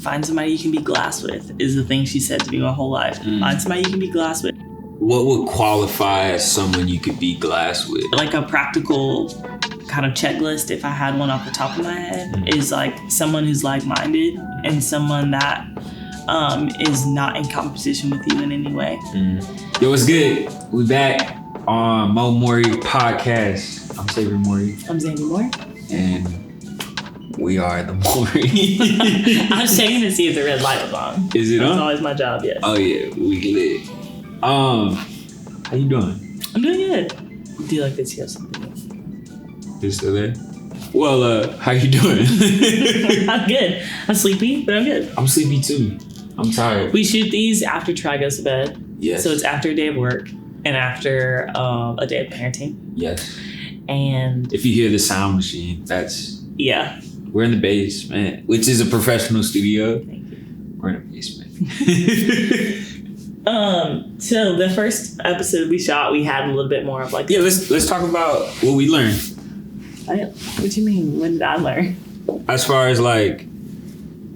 find somebody you can be glass with is the thing she said to me my whole life. Find somebody you can be glass with. What would qualify as someone you could be glass with? Like a practical kind of checklist, if I had one off the top of my head, is like someone who's like-minded and someone that is not in competition with you in any way. Yo, what's good? We back on Mo Mowry Podcast. I'm Tavior Mowry. I'm Zandy Moore. And we are the Mowry. I was checking to see if the red light was on. Is it on? That's always my job, yes. Oh yeah, we lit. How you doing? I'm doing good. Do you like this? Yes. You still there? Well, how you doing? I'm good. I'm sleepy, but I'm good. I'm sleepy too. I'm tired. We shoot these after Try goes to bed. Yes. So it's after a day of work and after a day of parenting. Yes. And if you hear the sound machine, that's... Yeah. We're in the basement, which is a professional studio. Thank you. We're in a basement. So the first episode we shot, we had a little bit more of like... Yeah, let's talk about what we learned. What do you mean? When did I learn? As far as like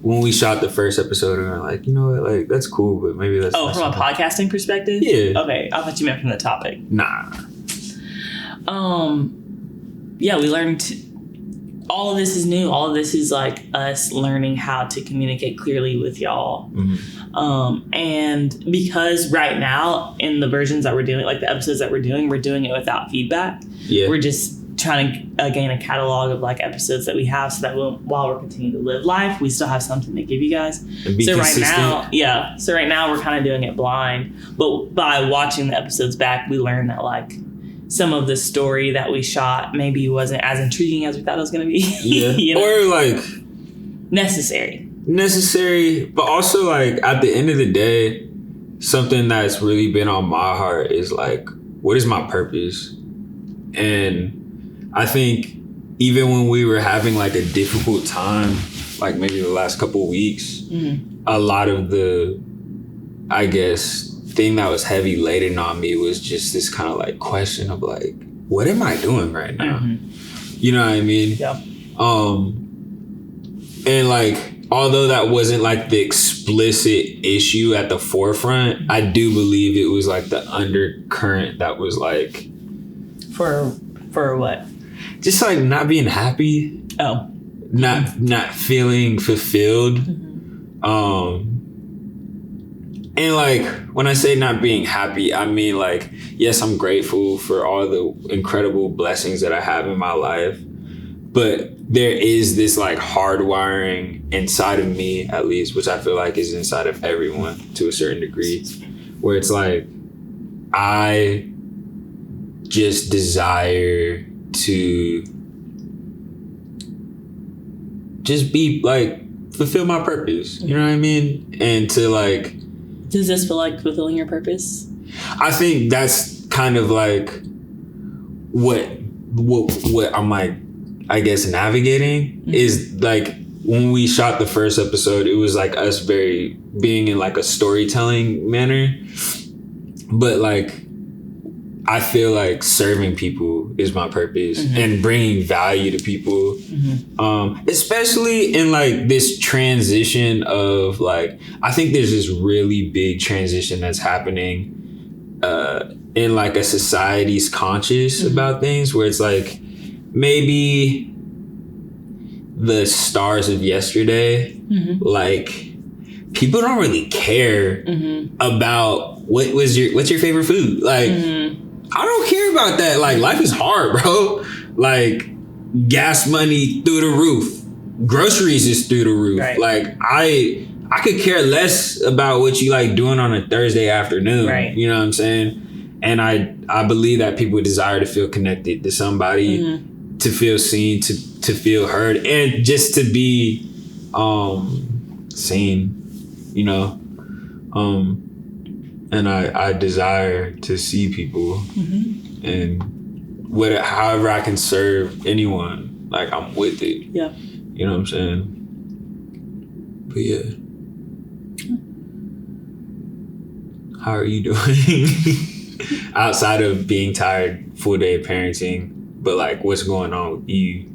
when we shot the first episode, and we're like, you know what, like that's cool, but maybe that's... Oh, from a podcasting perspective? Yeah. Okay, I thought you meant from the topic. Nah. Yeah, we learned... all of this is new. All of this is like us learning how to communicate clearly with y'all. And because right now in the versions that we're doing, like the episodes that we're doing it without feedback. Yeah. We're just trying to gain a catalog of like episodes that we have so that while we're continuing to live life, we still have something to give you guys. And be consistent. So right now we're kind of doing it blind, but by watching the episodes back, we learned that like some of the story that we shot maybe wasn't as intriguing as we thought it was going to be. Yeah. You know? Or like... Necessary, but also like at the end of the day, something that's really been on my heart is like, what is my purpose? And I think even when we were having like a difficult time, like maybe the last couple of weeks, a lot of the, I guess, thing that was heavy laden on me was just this kind of like question of like, what am I doing right now? You know what I mean? Yeah. And like, although that wasn't like the explicit issue at the forefront, I do believe it was like the undercurrent that was like... For what? Just like not being happy. Oh. Not feeling fulfilled. And like, when I say not being happy, I mean like, yes, I'm grateful for all the incredible blessings that I have in my life. But there is this like hardwiring inside of me, at least, which I feel like is inside of everyone to a certain degree, where it's like, I just desire to just be like, fulfill my purpose. You know what I mean? And to like... Does this feel like fulfilling your purpose? I think that's kind of like what I'm like, I guess navigating is like when we shot the first episode, it was like us being in like a storytelling manner. But like, I feel like serving people is my purpose and bringing value to people. Especially in like this transition of like, I think there's this really big transition that's happening in like a society's conscious about things where it's like, maybe the stars of yesterday, like people don't really care about what's your favorite food. Like, I don't care about that. Like, life is hard, bro. Like, gas money through the roof, groceries is through the roof. Right. Like, I could care less about what you like doing on a Thursday afternoon. Right. You know what I'm saying? And I believe that people desire to feel connected to somebody, to feel seen, to feel heard, and just to be seen, you know? And I desire to see people and however I can serve anyone, like I'm with it. Yeah. You know what I'm saying? But yeah. How are you doing? Outside of being tired, full day of parenting, but like what's going on with you?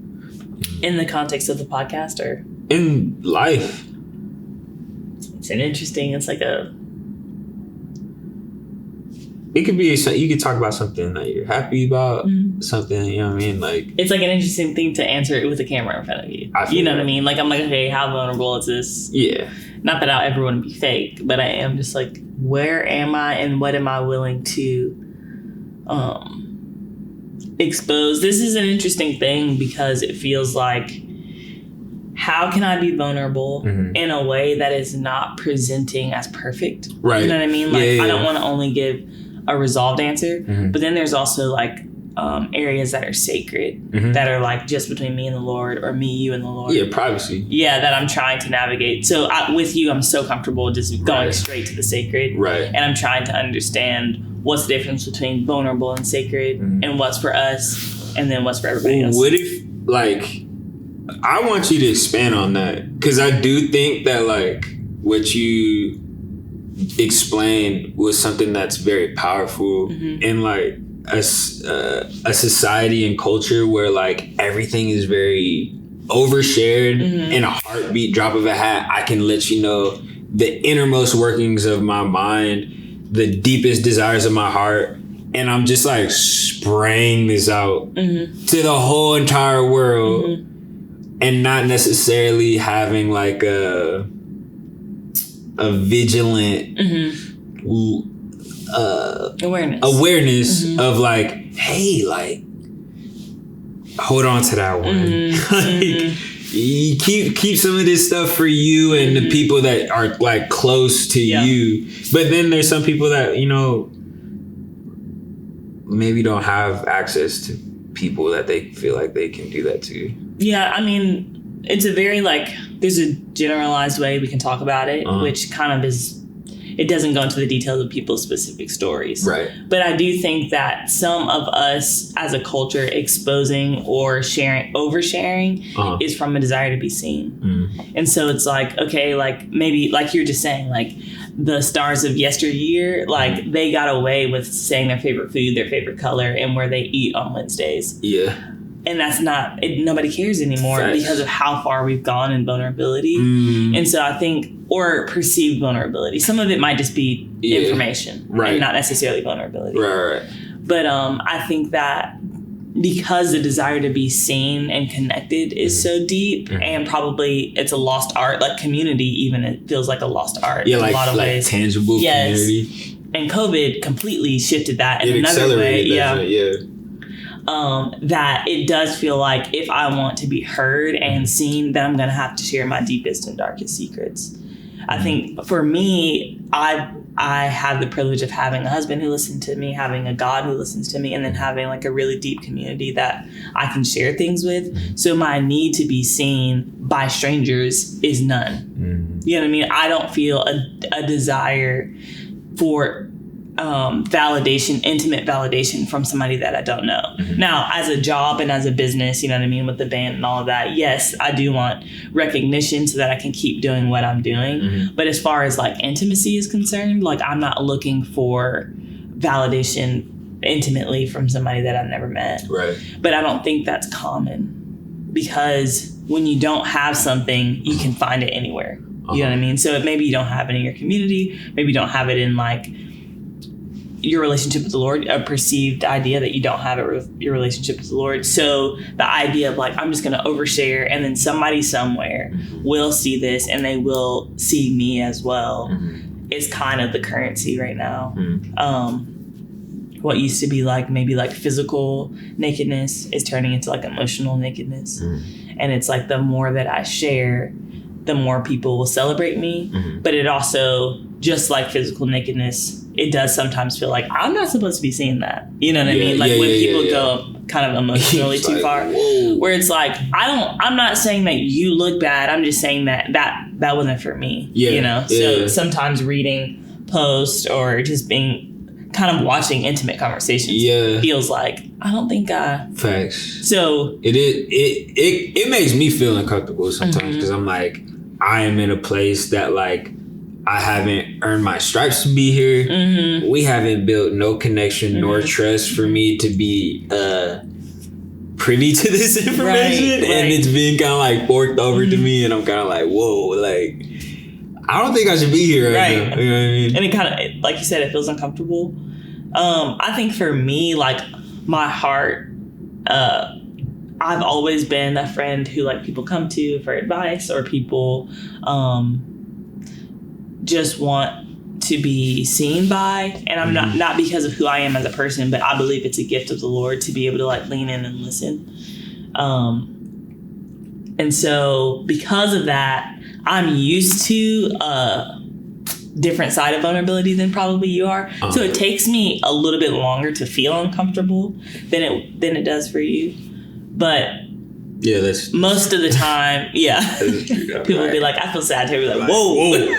In the context of the podcast or? In life. it's like it could be, you could talk about something that you're happy about, something, you know what I mean? Like, it's like an interesting thing to answer it with a camera in front of you. You know what I mean? Like, I'm like, okay, how vulnerable is this? Yeah. Not that I ever want to be fake, but I am just like, where am I and what am I willing to expose? This is an interesting thing because it feels like, how can I be vulnerable in a way that is not presenting as perfect? Right. You know what I mean? Like, I don't want to only give a resolved answer, but then there's also like areas that are sacred, that are like just between me and the Lord, or me, you, and the Lord. Yeah, privacy. Yeah, that I'm trying to navigate. So with you, I'm so comfortable just going straight to the sacred. Right. And I'm trying to understand what's the difference between vulnerable and sacred, and what's for us, and then what's for everybody else. What if, like, I want you to expand on that, because I do think that, like, what you explained was something that's very powerful in, like, a society and culture where, like, everything is very overshared. In a heartbeat, drop of a hat, I can let you know the innermost workings of my mind, the deepest desires of my heart, and I'm just like spraying this out to the whole entire world, and not necessarily having like a vigilant awareness of like, hey, like, hold on to that one. Like, you keep some of this stuff for you and the people that are like close to you. But then there's some people that, you know, maybe don't have access to people that they feel like they can do that to. Yeah, I mean, it's a very, like, there's a generalized way we can talk about it, which kind of is, it doesn't go into the details of people's specific stories. Right. But I do think that some of us as a culture exposing or oversharing is from a desire to be seen. And so it's like, okay, like maybe like you're just saying, like the stars of yesteryear, like they got away with saying their favorite food, their favorite color, and where they eat on Wednesdays. Yeah. And that's not, nobody cares anymore because of how far we've gone in vulnerability. And so I think, or perceived vulnerability. Some of it might just be information, and not necessarily vulnerability. Right. But I think that because the desire to be seen and connected is so deep, and probably it's a lost art, like community even, it feels like a lost art in a lot of ways. Tangible community. And COVID completely shifted that in another way. That it does feel like if I want to be heard and seen, then I'm going to have to share my deepest and darkest secrets. I think for me, I have the privilege of having a husband who listens to me, having a God who listens to me, and then having like a really deep community that I can share things with. So my need to be seen by strangers is none. You know what I mean? I don't feel a desire for validation, intimate validation from somebody that I don't know. Now, as a job and as a business, you know what I mean, with the band and all of that, yes, I do want recognition so that I can keep doing what I'm doing. But as far as like intimacy is concerned, like I'm not looking for validation intimately from somebody that I've never met. Right. But I don't think that's common, because when you don't have something, you can find it anywhere. You know what I mean? So maybe you don't have it in your community, maybe you don't have it in like your relationship with the Lord, a perceived idea that you don't have it with your relationship with the Lord. So the idea of like, I'm just going to overshare and then somebody somewhere will see this and they will see me as well is kind of the currency right now. What used to be like maybe like physical nakedness is turning into like emotional nakedness. And it's like the more that I share, the more people will celebrate me. But it also, just like physical nakedness, it does sometimes feel like I'm not supposed to be seeing that. You know what I mean? Like when people go kind of emotionally too far, where it's like, I'm not saying that you look bad. I'm just saying that wasn't for me, you know? So sometimes reading posts or just being kind of watching intimate conversations feels like, I don't think facts. So it makes me feel uncomfortable sometimes, because I'm like, I am in a place that like, I haven't earned my stripes to be here. We haven't built no connection nor trust for me to be privy to this information. And it's been kind of like forked over to me. And I'm kind of like, whoa, like, I don't think I should be here right now. You know what I mean? And it kind of, like you said, it feels uncomfortable. I think for me, like, my heart, I've always been a friend who, like, people come to for advice, or people just want to be seen by. And I'm not because of who I am as a person, but I believe it's a gift of the Lord to be able to, like, lean in and listen. And so because of that, I'm used to a different side of vulnerability than probably you are. So it takes me a little bit longer to feel uncomfortable than it does for you. But yeah, that's most of the time, people will be like, I feel sad. They'll be like, whoa.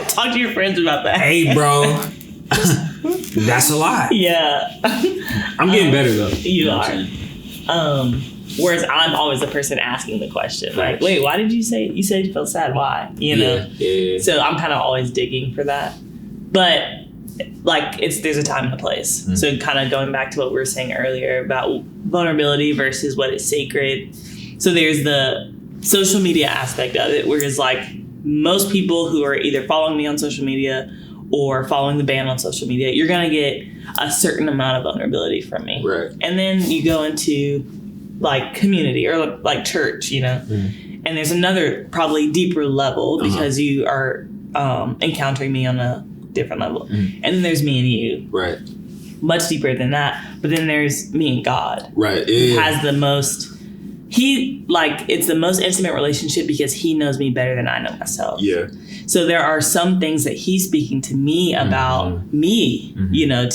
Talk to your friends about that. Hey, bro. That's a lot. Yeah. I'm getting better though. You are. Whereas I'm always the person asking the question. Like, wait, why did you say you felt sad? Why? You know? Yeah. So I'm kind of always digging for that. But like, there's a time and a place. Mm-hmm. So kind of going back to what we were saying earlier about vulnerability versus what is sacred. So there's the social media aspect of it, whereas like most people who are either following me on social media or following the band on social media, you're going to get a certain amount of vulnerability from me. Right. And then you go into like community or like church, you know, and there's another probably deeper level because you are encountering me on a different level. And then there's me and you. Right. Much deeper than that. But then there's me and God. Right. Who has the most, it's the most intimate relationship because he knows me better than I know myself. Yeah. So there are some things that he's speaking to me about me, you know,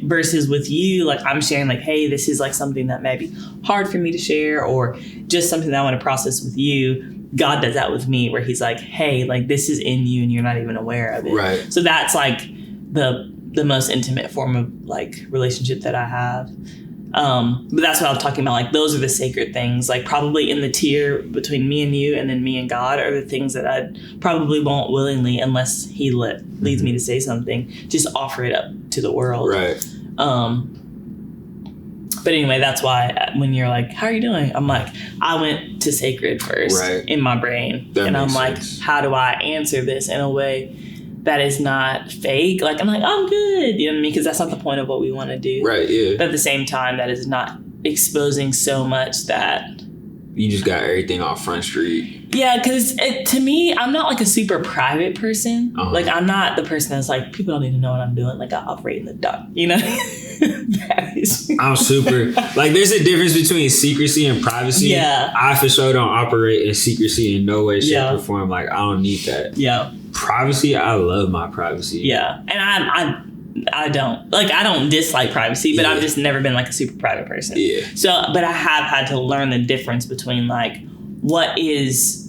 versus with you, like I'm sharing like, hey, this is like something that may be hard for me to share or just something that I want to process with you. God does that with me where he's like, hey, like this is in you and you're not even aware of it. Right. So that's like the most intimate form of like relationship that I have. But that's what I'm talking about. Like those are the sacred things, like probably in the tier between me and you and then me and God are the things that I probably won't willingly, unless he leads me to say something, just offer it up to the world. Right. But anyway, that's why when you're like, how are you doing? I'm like, I went to sacred first in my brain. And I'm like, how do I answer this in a way that is not fake? Like, I'm like, I'm good. You know what I mean? Because that's not the point of what we want to do. Right, yeah. But at the same time, that is not exposing so much that... You just got everything off Front Street. Yeah, because to me, I'm not like a super private person. Like, I'm not the person that's like, people don't need to know what I'm doing. Like, I operate in the dark, you know? I'm super... Like, there's a difference between secrecy and privacy. Yeah. I for sure don't operate in secrecy in no way, shape, or form. Like, I don't need that. Yeah. Privacy, I love my privacy. Yeah. And I don't dislike privacy, but I've just never been like a super private person. Yeah. So, but I have had to learn the difference between like what is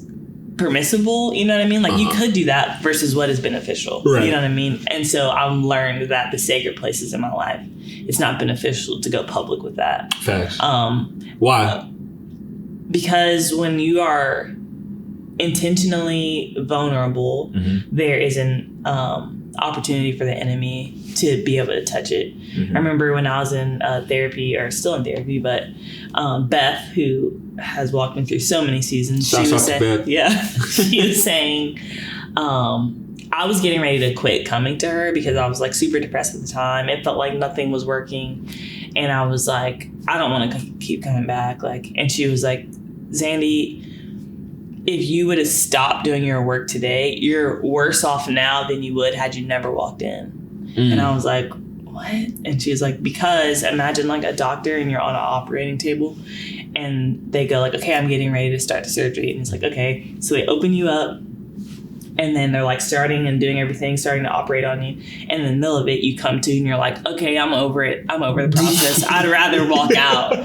permissible, you know what I mean? Like you could do that versus what is beneficial. Right. You know what I mean? And so I've learned that the sacred places in my life, it's not beneficial to go public with that. Facts. Why? Because when you are intentionally vulnerable, there is an opportunity for the enemy to be able to touch it. I remember when I was in therapy, or still in therapy, but Beth, who has walked me through so many seasons, she was saying, she was saying, I was getting ready to quit coming to her because I was like super depressed at the time. It felt like nothing was working, and I was like, I don't want to keep coming back. Like, and she was like, Zandy, if you would have stopped doing your work today, you're worse off now than you would had you never walked in. And I was like, what? And she was like, because imagine like a doctor and you're on an operating table and they go like, okay, I'm getting ready to start the surgery. And it's like, okay. So they open you up and then they're like starting and doing everything, starting to operate on you. And in the middle of it, you come to and you're like, okay, I'm over it. I'm over the process. I'd rather walk out.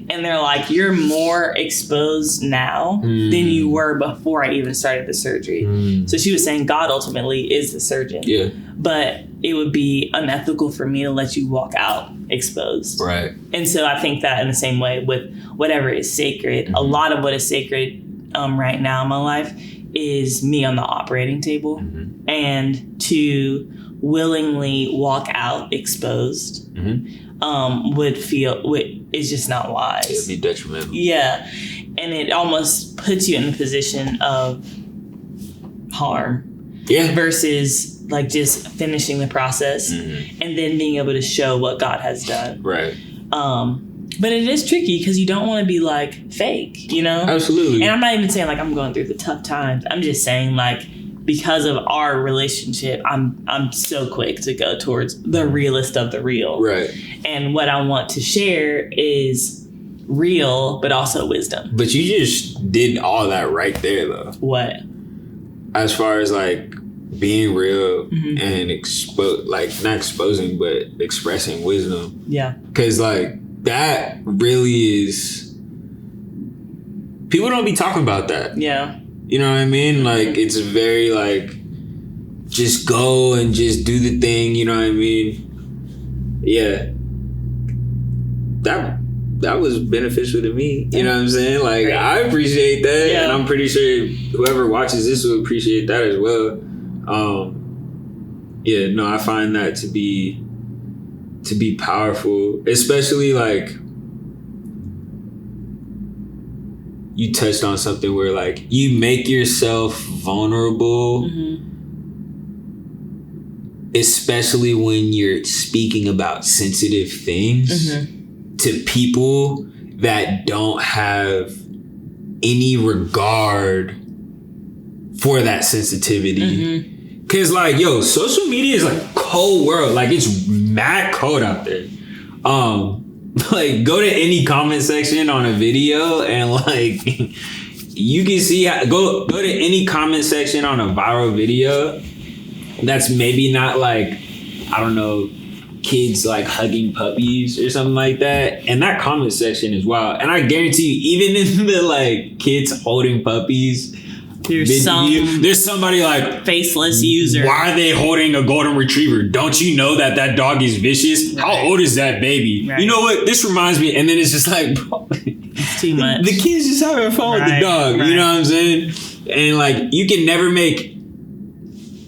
And they're like, you're more exposed now than you were before I even started the surgery. So she was saying God ultimately is the surgeon. Yeah. But it would be unethical for me to let you walk out exposed. Right. And so I think that in the same way with whatever is sacred, a lot of what is sacred right now in my life is me on the operating table, and to willingly walk out exposed is just not wise. It'd be detrimental. Yeah. And it almost puts you in a position of harm. Yeah. Versus like just finishing the process and then being able to show what God has done. Right. But it is tricky because you don't want to be like fake, you know? Absolutely. And I'm not even saying like I'm going through the tough times. I'm just saying like because of our relationship, I'm so quick to go towards the realest of the real. Right. And what I want to share is real, but also wisdom. But you just did all that right there, though. What? As far as like being real and not exposing, but expressing wisdom. Yeah. Because like that really is. People don't be talking about that. Yeah. You know what I mean? Like it's very like just go and just do the thing. You know what I mean? Yeah. That was beneficial to me. You know what I'm saying? Like, right. I appreciate that. Yeah. And I'm pretty sure whoever watches this will appreciate that as well. Yeah, no, I find that to be powerful. Especially, like, you touched on something where, like, you make yourself vulnerable. Especially when you're speaking about sensitive things. To people that don't have any regard for that sensitivity. Cause like, yo, social media is like cold world. Like it's mad cold out there. Like go to any comment section on a video and like you can see go to any comment section on a viral video that's maybe not like, I don't know, kids like hugging puppies or something like that, and that comment section is wild. And I guarantee you, even in the like kids holding puppies, there's somebody like faceless user. Why are they holding a golden retriever? Don't you know that dog is vicious? Right. How old is that baby? Right. You know what? This reminds me, and then it's just like, bro, it's too much. The kid's just having fun with the dog. Right. You know what I'm saying? And like, you can never make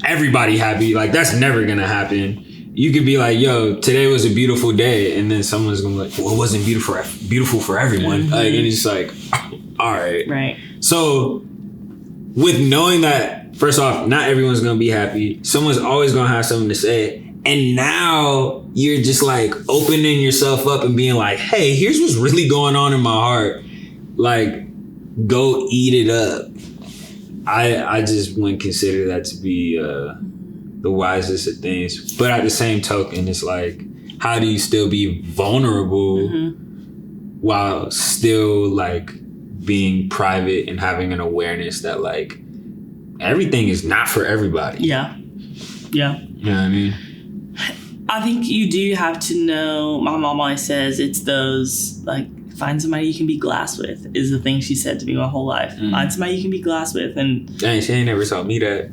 everybody happy. Like that's never gonna happen. You could be like, yo, today was a beautiful day. And then someone's going to be like, well, it wasn't beautiful for everyone. Like, and it's like, all right. Right. So with knowing that, first off, not everyone's going to be happy. Someone's always going to have something to say. And now you're just like opening yourself up and being like, hey, here's what's really going on in my heart. Like, go eat it up. I just wouldn't consider that to be... the wisest of things. But at the same token, it's like, how do you still be vulnerable while still like being private and having an awareness that like everything is not for everybody? Yeah. Yeah. You know what I mean? I think you do have to know, my mom always says it's those like, find somebody you can be glass with is the thing she said to me my whole life. Find somebody you can be glass with. And dang, she ain't never taught me that.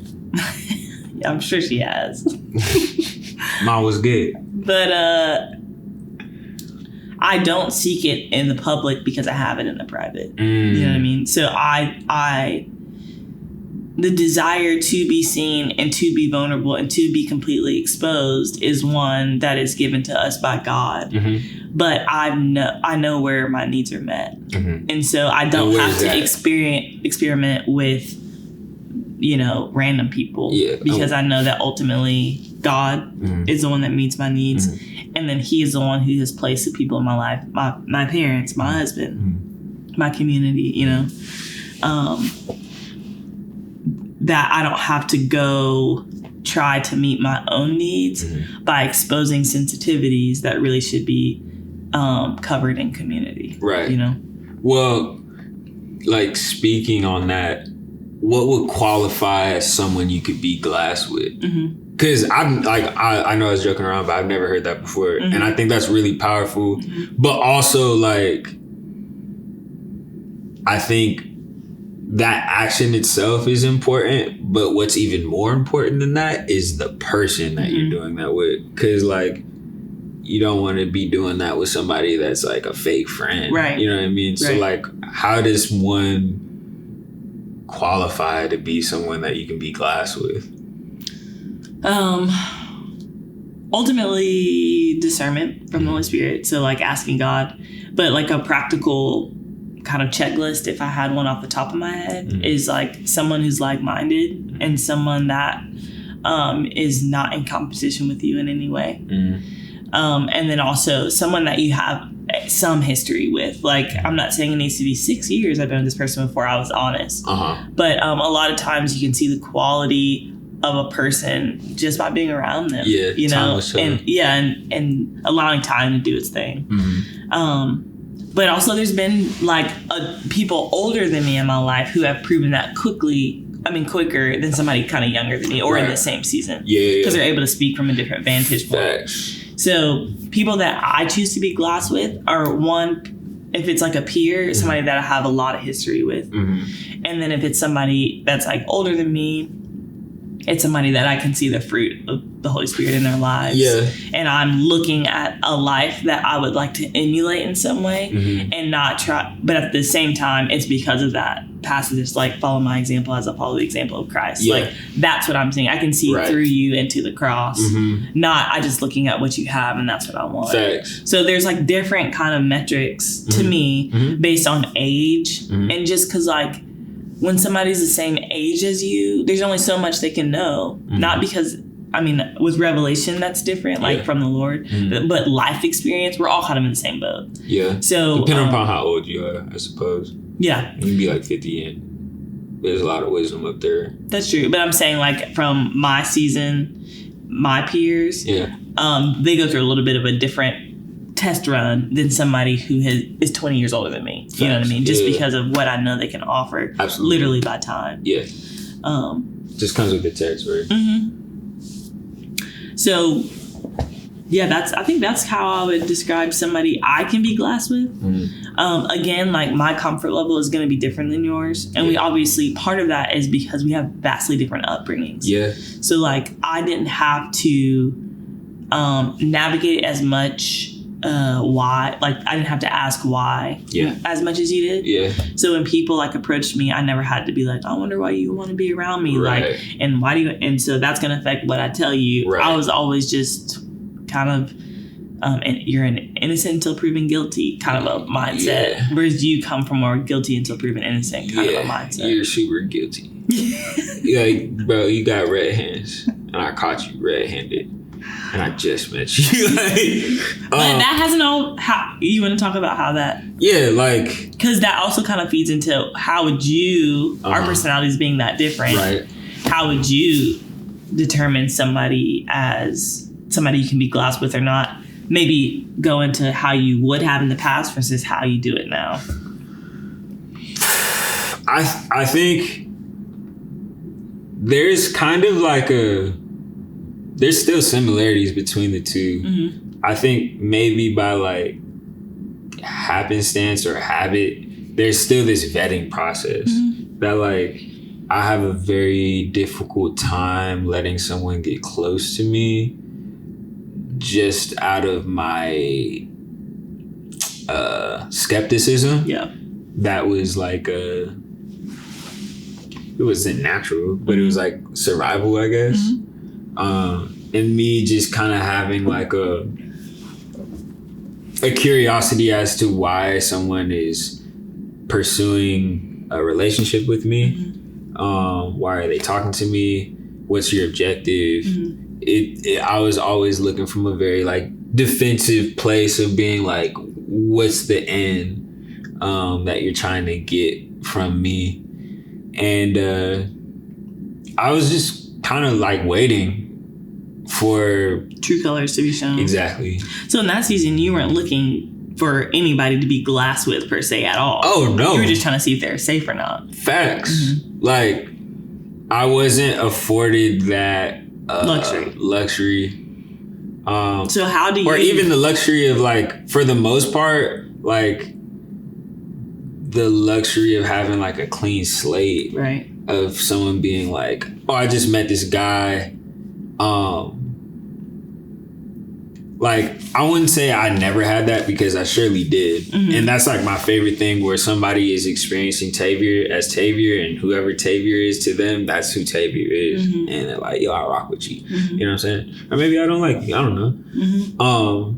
I'm sure she has. Mom was good. But I don't seek it in the public because I have it in the private. You know what I mean? So the desire to be seen and to be vulnerable and to be completely exposed is one that is given to us by God. But I know where my needs are met. And so I don't have to experiment with, you know, random people, because I know that ultimately God is the one that meets my needs, and then He is the one who has placed the people in my life, my parents, my husband, my community, you know, that I don't have to go try to meet my own needs by exposing sensitivities that really should be covered in community, right? You know, well, like speaking on that, what would qualify as someone you could be glass with? Because I'm like, I know I was joking around, but I've never heard that before. And I think that's really powerful. But also, like, I think that action itself is important. But what's even more important than that is the person that you're doing that with. Because, like, you don't want to be doing that with somebody that's like a fake friend. Right. You know what I mean? Right. So, like, how does one qualify to be someone that you can be glass with? Ultimately discernment from the Holy Spirit. So like asking God, but like a practical kind of checklist, if I had one off the top of my head, is like someone who's like-minded and someone that is not in competition with you in any way. And then also someone that you have some history with. Like, I'm not saying it needs to be 6 years. I've been with this person before I was honest. But a lot of times you can see the quality of a person just by being around them. Yeah, you know, and allowing time to do its thing. But also there's been like people older than me in my life who have proven that quicker than somebody kind of younger than me or in the same season. Because they're able to speak from a different vantage point. So people that I choose to be glass with are one, if it's like a peer, somebody that I have a lot of history with. And then if it's somebody that's like older than me, it's somebody that I can see the fruit of the Holy Spirit in their lives. And I'm looking at a life that I would like to emulate in some way and not try. But at the same time, it's because of that passage. It's like, follow my example as I follow the example of Christ. Like, that's what I'm saying. I can see through you into the cross. Not I just looking at what you have and that's what I want. So there's like different kind of metrics to me based on age. And just because like, when somebody's the same age as you, there's only so much they can know. Not because, with revelation, that's different, like from the Lord. But life experience, we're all kind of in the same boat. So depending upon how old you are, I suppose. You can be like 50 and there's a lot of wisdom up there. That's true. But I'm saying like from my season, my peers, they go through a little bit of a different test run than somebody who is 20 years older than me. You know what I mean? Just because of what I know they can offer. Literally by time. Just comes with the territory. So I think that's how I would describe somebody I can be glass with. Again, like my comfort level is going to be different than yours. And we obviously, part of that is because we have vastly different upbringings. So like I didn't have to navigate as much why, like I didn't have to ask why as much as you did. So when people like approached me, I never had to be like, I wonder why you want to be around me. Like, and why do you, and so that's going to affect what I tell you. I was always just kind of, and you're an innocent until proven guilty kind of a mindset. Whereas you come from more guilty until proven innocent kind of a mindset. You're super guilty. Like, bro, you got red hands and I caught you red-handed. And I just met you. But that hasn't all. How you want to talk about how that? Like because that also kind of feeds into how would you, our personalities being that different, how would you determine somebody as somebody you can be glass with or not? Maybe go into how you would have in the past versus how you do it now. I think there's kind of like there's still similarities between the two. I think maybe by like happenstance or habit, there's still this vetting process that like I have a very difficult time letting someone get close to me just out of my skepticism. That was like it wasn't natural, but it was like survival, I guess. And me just kind of having like a curiosity as to why someone is pursuing a relationship with me. Why are they talking to me? What's your objective? I was always looking from a very like defensive place of being like, what's the end that you're trying to get from me? And I was just kind of like waiting for true colors to be shown. Exactly. So in that season, you weren't looking for anybody to be glass with per se at all. Oh no. You were just trying to see if they're safe or not. Facts. Like I wasn't afforded that luxury. So how do you, or even the luxury of like, for the most part, like the luxury of having like a clean slate, of someone being like, oh, I just met this guy. Like I wouldn't say I never had that because I surely did. And that's like my favorite thing, where somebody is experiencing Tavior as Tavior, and whoever Tavior is to them, that's who Tavior is. And they're like, yo, I rock with you. You know what I'm saying? Or maybe I don't like you. I don't know.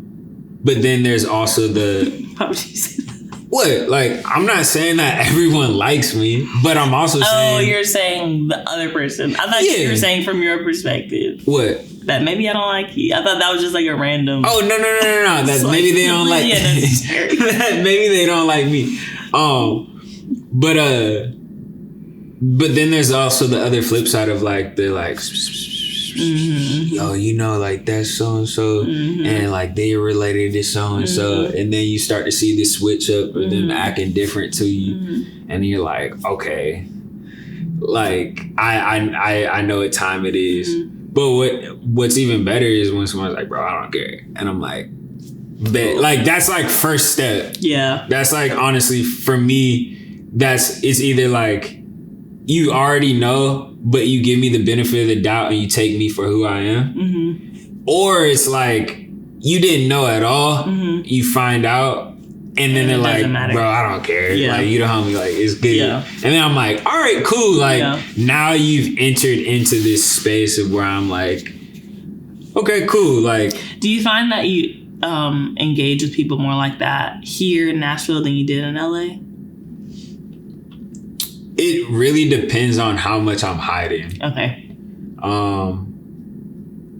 But then there's also the... Why would you say that? What? Like, I'm not saying that everyone likes me, but I'm also saying... Oh, you're saying the other person. I thought you were saying from your perspective. What? That maybe I don't like you. I thought that was just like a random... Oh, no. That maybe they don't like... maybe they don't like me. But then there's also the other flip side of like, they're like... Yo, you know, like that's so and so, and like they related to so and so, and then you start to see this switch up of them acting different to you, and you're like, okay, like I know what time it is. But what's even better is when someone's like, bro, I don't care, and I'm like, bet, like that's like first step. Yeah, that's like honestly for me, it's either like you already know, but you give me the benefit of the doubt and you take me for who I am. Or it's like, you didn't know at all. You find out. And then they're like, bro, I don't care. Yeah. Like, you know how me, like, it's good. Yeah. And then I'm like, all right, cool. Like, now you've entered into this space of where I'm like, okay, cool. Like, do you find that you engage with people more like that here in Nashville than you did in LA? It really depends on how much I'm hiding. Okay.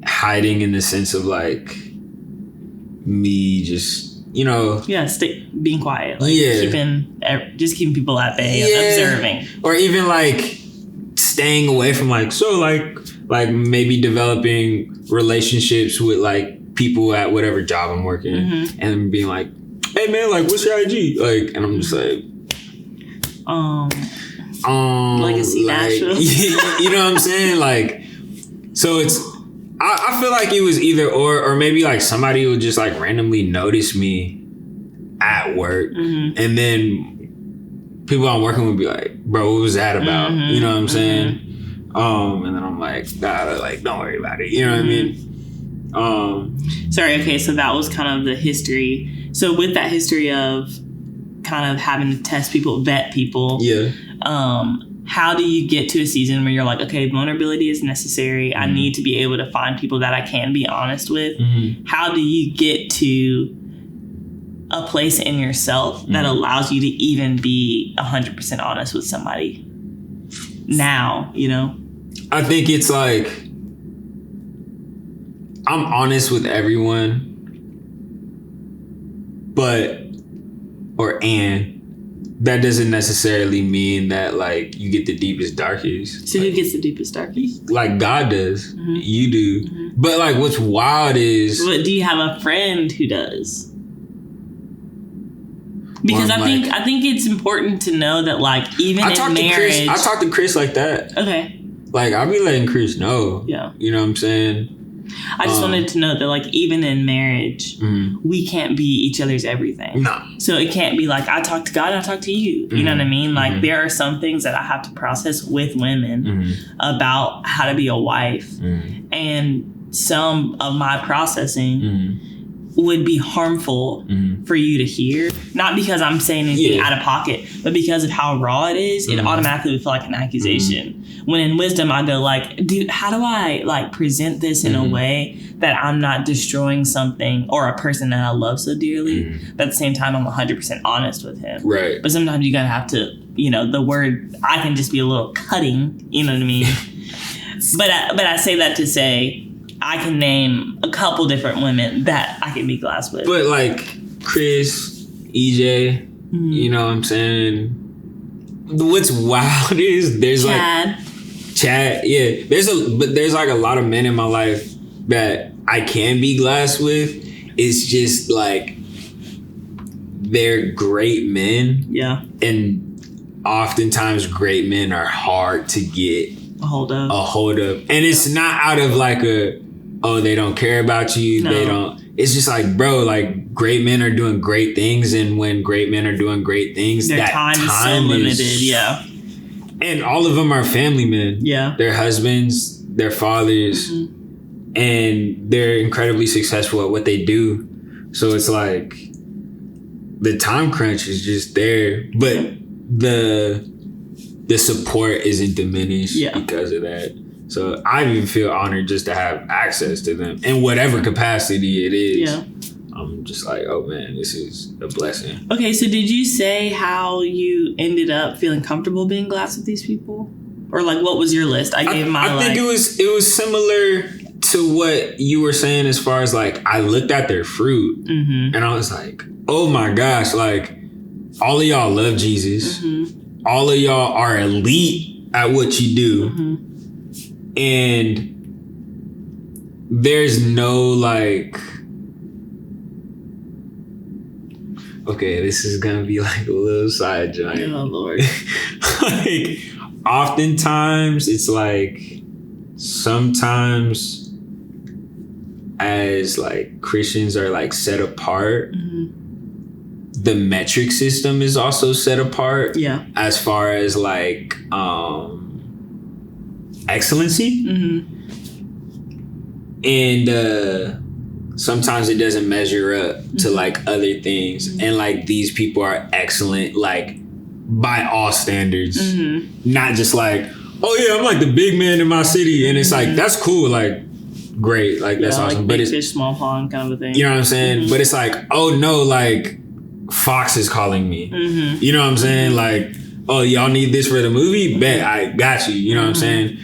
Hiding in the sense of like me just, you know. Yeah, being quiet. Like keeping people at bay, observing. Or even like staying away from like maybe developing relationships with like people at whatever job I'm working and being like, hey man, like what's your IG? Like, and I'm just like, Legacy Nashville. You know what I'm saying? Like, so it's, I feel like it was either or maybe like somebody would just like randomly notice me at work, and then people I'm working with be like, bro, what was that about? You know what I'm saying? And then I'm like, nah, like, don't worry about it. You know what I mean? Sorry, okay, so that was kind of the history. So with that history of kind of having to test people, vet people. Yeah. How do you get to a season where you're like, okay, vulnerability is necessary. I need to be able to find people that I can be honest with. How do you get to a place in yourself that allows you to even be 100% honest with somebody now, you know? I think it's like, I'm honest with everyone, that doesn't necessarily mean that like you get the deepest, darkest. So who gets the deepest, darkest? Like God does. You do. But like what's wild is... But do you have a friend who does? Because I think it's important to know that like even in marriage... I talk to Chris like that. Okay. Like I'll be letting Chris know. Yeah. You know what I'm saying? I just wanted to know that like even in marriage, we can't be each other's everything. No. So it can't be like I talk to God, I talk to you. You know what I mean? Like there are some things that I have to process with women about how to be a wife. And some of my processing would be harmful for you to hear. Not because I'm saying anything out of pocket, but because of how raw it is, it automatically would feel like an accusation. When in wisdom, I go like, dude, how do I like present this in a way that I'm not destroying something or a person that I love so dearly, but at the same time, I'm 100% honest with him. Right. But sometimes you gotta have to, you know, the word, I can just be a little cutting, you know what I mean? But I say that to say, I can name a couple different women that I can be glass with. But like Chris, EJ, you know what I'm saying? What's wild is there's Chad, yeah. There's like a lot of men in my life that I can be glass with. It's just like they're great men. Yeah. And oftentimes great men are hard to get a hold of. And it's not out of like they don't care about you. No. They don't. It's just like, bro, like great men are doing great things. And when great men are doing great things, their time is so limited. Yeah. And all of them are family men. Yeah. Their husbands, their fathers, and they're incredibly successful at what they do. So it's like the time crunch is just there. But the support isn't diminished because of that. So I even feel honored just to have access to them in whatever capacity it is. Yeah. I'm just like, oh man, this is a blessing. Okay, so did you say how you ended up feeling comfortable being glass with these people? Or like, what was your list? I think it was similar to what you were saying as far as like, I looked at their fruit and I was like, oh my gosh, like all of y'all love Jesus. All of y'all are elite at what you do. And there's no like, okay, this is gonna be like a little side joint. Oh Lord. Like, oftentimes it's like, sometimes as like Christians are like set apart, the metric system is also set apart. Yeah. As far as like excellency. And sometimes it doesn't measure up to like other things. And like these people are excellent, like by all standards. Not just like, oh yeah, I'm like the big man in my city. And it's like, that's cool. Like, great. Like, that's awesome. Like but big fish, small pond kind of a thing. You know what I'm saying? But it's like, oh no, like Fox is calling me. You know what I'm saying? Like, oh, y'all need this for the movie? Bet, I got you. You know what I'm saying?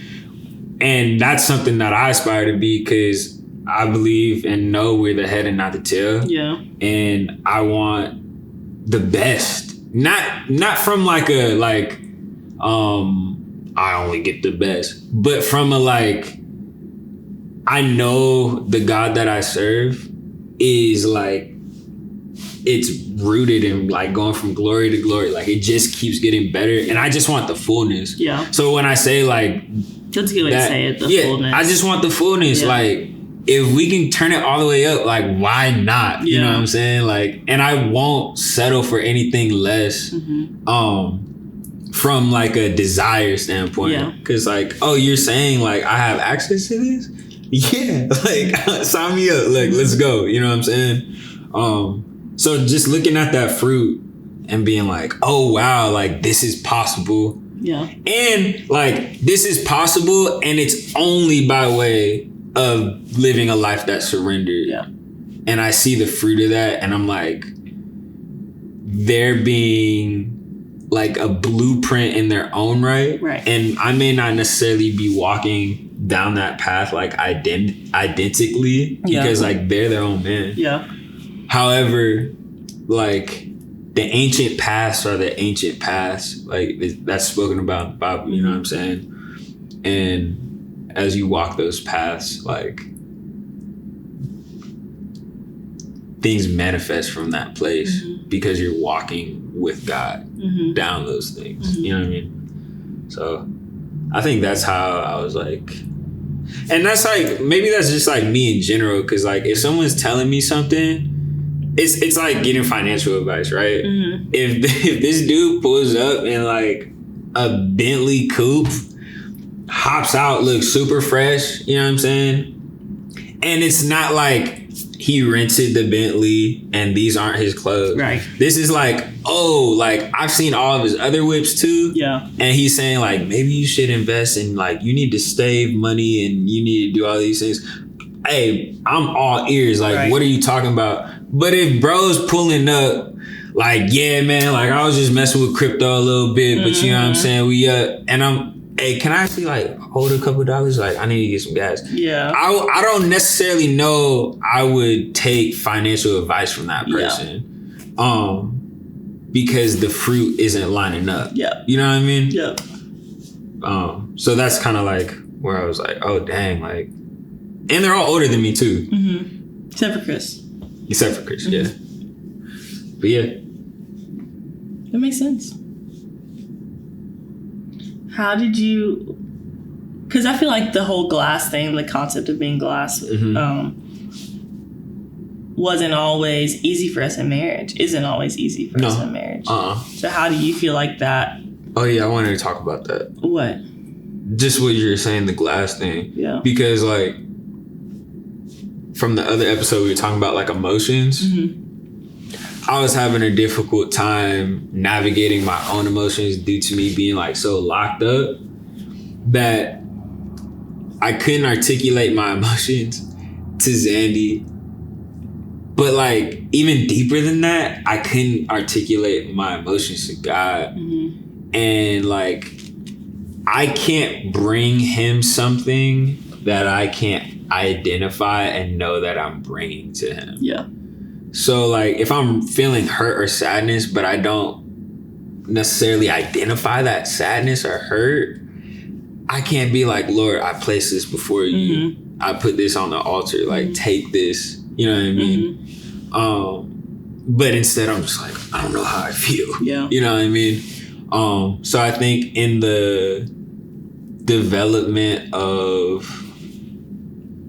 And that's something that I aspire to be, because I believe and know we're the head and not the tail. Yeah. And I want the best. Not from like a like I only get the best, but from a like, I know the God that I serve is like, it's rooted in like going from glory to glory. Like it just keeps getting better. And I just want the fullness. Yeah. So when I say like, that's a good way to say it, the fullness. I just want the fullness. Yeah. Like if we can turn it all the way up, like why not? You know what I'm saying? Like, and I won't settle for anything less from like a desire standpoint. Yeah. Cause like, oh, you're saying like I have access to this? Yeah. Like sign me up. Like let's go. You know what I'm saying? So just looking at that fruit and being like, oh wow, like this is possible. Yeah. And like this is possible, and it's only by way of living a life that's surrendered. Yeah. And I see the fruit of that, and I'm like, they're being like a blueprint in their own right. Right. And I may not necessarily be walking down that path like identically because like they're their own man. Yeah. However, like the ancient paths are the ancient paths. Like that's spoken about in the Bible, you know what I'm saying? And as you walk those paths, like things manifest from that place because you're walking with God down those things. You know what I mean? So I think that's how I was like, and that's like, maybe that's just like me in general. Cause like if someone's telling me something, it's like getting financial advice, right? If this dude pulls up in like a Bentley coupe, hops out, looks super fresh, you know what I'm saying? And it's not like he rented the Bentley and these aren't his clothes. Right. This is like, oh, like I've seen all of his other whips too. Yeah. And he's saying like, maybe you should invest in like, you need to save money and you need to do all these things. Hey, I'm all ears. Like, what are you talking about? But if bro's pulling up, like, yeah, man, like I was just messing with crypto a little bit, but you know what I'm saying? We and I'm, hey, can I actually like hold a couple dollars? Like, I need to get some gas. Yeah. I don't necessarily know I would take financial advice from that person. Yeah. Because the fruit isn't lining up. Yeah. You know what I mean? Yeah. So that's kind of like where I was like, oh dang, like, and they're all older than me too. Except for Chris. Yeah. But yeah. That makes sense. How did you... Because I feel like the whole glass thing, the concept of being glass, wasn't always easy for us in marriage. Isn't always easy for us in marriage. So how do you feel like that? Oh yeah, I wanted to talk about that. What? Just what you were saying, the glass thing. Yeah. Because like, from the other episode, we were talking about like emotions. I was having a difficult time navigating my own emotions due to me being like so locked up that I couldn't articulate my emotions to Zandy But like even deeper than that, I couldn't articulate my emotions to God. And like I can't bring him something that I can't identify and know that I'm bringing to him. Yeah. So like if I'm feeling hurt or sadness, but I don't necessarily identify that sadness or hurt, I can't be like, Lord, I place this before you. I put this on the altar. Like, take this. You know what I mean? But instead, I'm just like, I don't know how I feel. Yeah. You know what I mean? So I think in the development of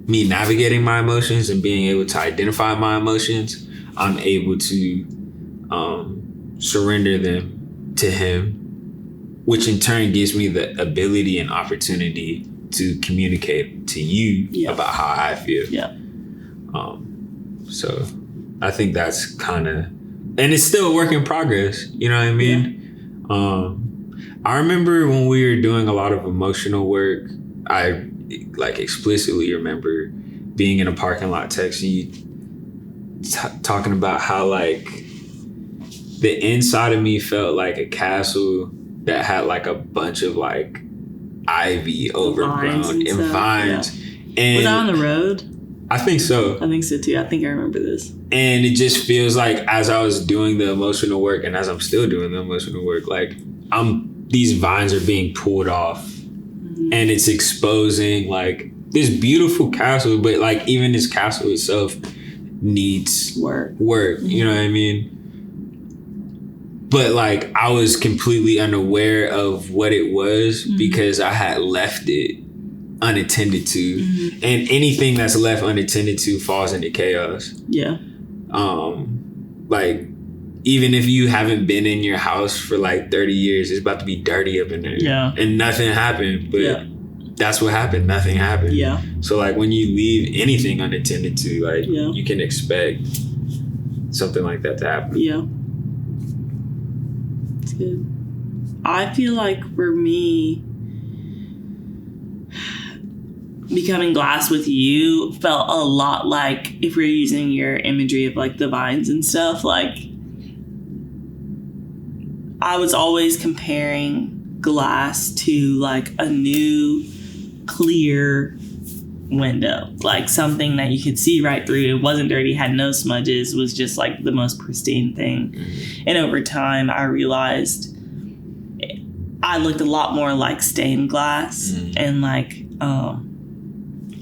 me navigating my emotions and being able to identify my emotions, I'm able to surrender them to him, which in turn gives me the ability and opportunity to communicate to you about how I feel. Yeah. So I think that's kind of, and it's still a work in progress. You know what I mean? Yeah. I remember when we were doing a lot of emotional work, I like explicitly remember being in a parking lot texting you, talking about how like the inside of me felt like a castle that had like a bunch of like ivy overgrown and vines. Yeah. And was that on the road? I think so. I think so too. I think I remember this. And it just feels like as I was doing the emotional work and as I'm still doing the emotional work, like these vines are being pulled off and it's exposing like this beautiful castle, but like even this castle itself needs work. You know what I mean? But like I was completely unaware of what it was because I had left it unattended to, and anything that's left unattended to falls into chaos. Yeah. Like even if you haven't been in your house for like 30 years, it's about to be dirty up in there. Yeah. And nothing happened, but that's what happened. Nothing happened. Yeah. So like when you leave anything unattended to, like you can expect something like that to happen. Yeah. It's good. I feel like for me, becoming glass with you felt a lot like, if we're using your imagery of like the vines and stuff, like I was always comparing glass to like a new clear window, like something that you could see right through. It wasn't dirty, had no smudges, was just like the most pristine thing. And over time I realized I looked a lot more like stained glass. And like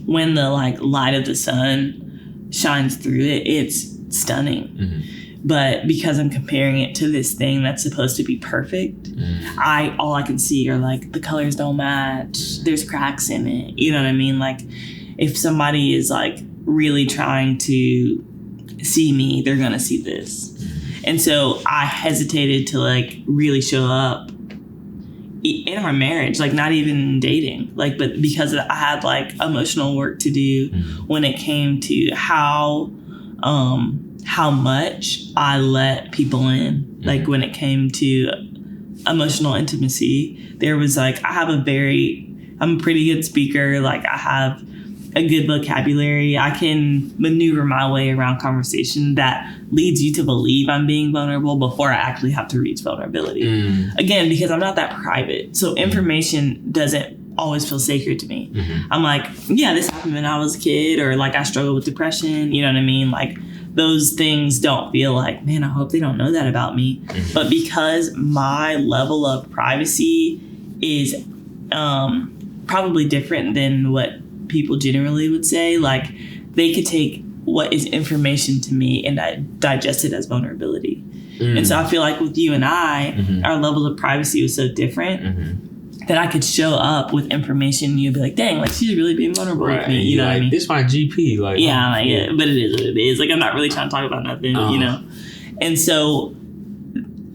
when the like light of the sun shines through it, it's stunning. But because I'm comparing it to this thing that's supposed to be perfect, all I can see are like the colors don't match. There's cracks in it. You know what I mean? Like if somebody is like really trying to see me, they're gonna see this. And so I hesitated to like really show up in our marriage, like not even dating, like, but because I had like emotional work to do when it came to how much I let people in, like when it came to emotional intimacy. There was like, I'm a pretty good speaker. Like I have a good vocabulary. I can maneuver my way around conversation that leads you to believe I'm being vulnerable before I actually have to reach vulnerability. Again, because I'm not that private. So information doesn't always feel sacred to me. I'm like, yeah, this happened when I was a kid, or like I struggled with depression. You know what I mean? Like those things don't feel like, man, I hope they don't know that about me. But because my level of privacy is probably different than what people generally would say, like they could take what is information to me and I digest it as vulnerability. And so I feel like with you and I, our level of privacy was so different that I could show up with information and you'd be like, dang, like she's really being vulnerable with me. You know what I mean? This is my GP. Like, yeah, like, yeah, but it is what it is. Like I'm not really trying to talk about nothing, you know? And so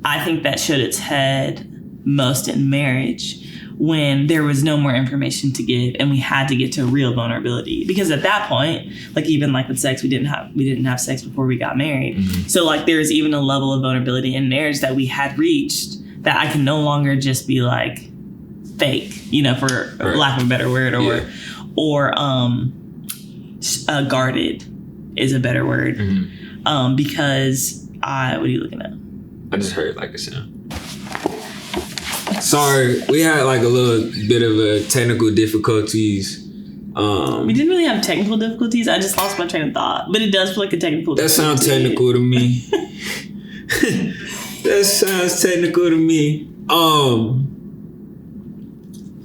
I think that showed its head most in marriage, when there was no more information to give and we had to get to real vulnerability. Because at that point, like even like with sex, we didn't have sex before we got married. So like there's even a level of vulnerability in marriage that we had reached that I can no longer just be like fake, you know, for lack of a better word, or guarded is a better word. Because what are you looking at? I just heard like a sound. Sorry, we had like a little bit of a technical difficulties. We didn't really have technical difficulties. I just lost my train of thought. But it does feel like a technical That sounds technical to me. That sounds technical to me.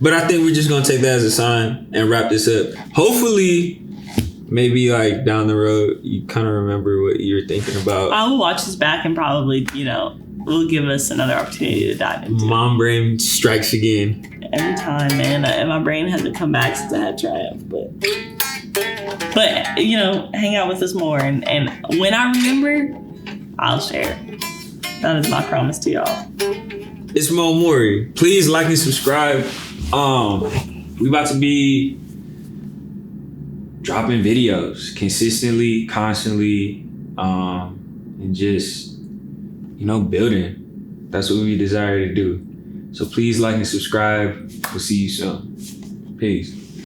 But I think we're just gonna take that as a sign and wrap this up. Hopefully, maybe like down the road, you kind of remember what you were thinking about. I will watch this back and probably, will give us another opportunity to dive into. Mom brain strikes again. Every time, man. And my brain hasn't come back since I had Triumph. But hang out with us more. And when I remember, I'll share. That is my promise to y'all. It's Mo Mowry. Please like and subscribe. We about to be dropping videos consistently, constantly, and just, building. That's what we desire to do. So please like and subscribe. We'll see you soon. Peace.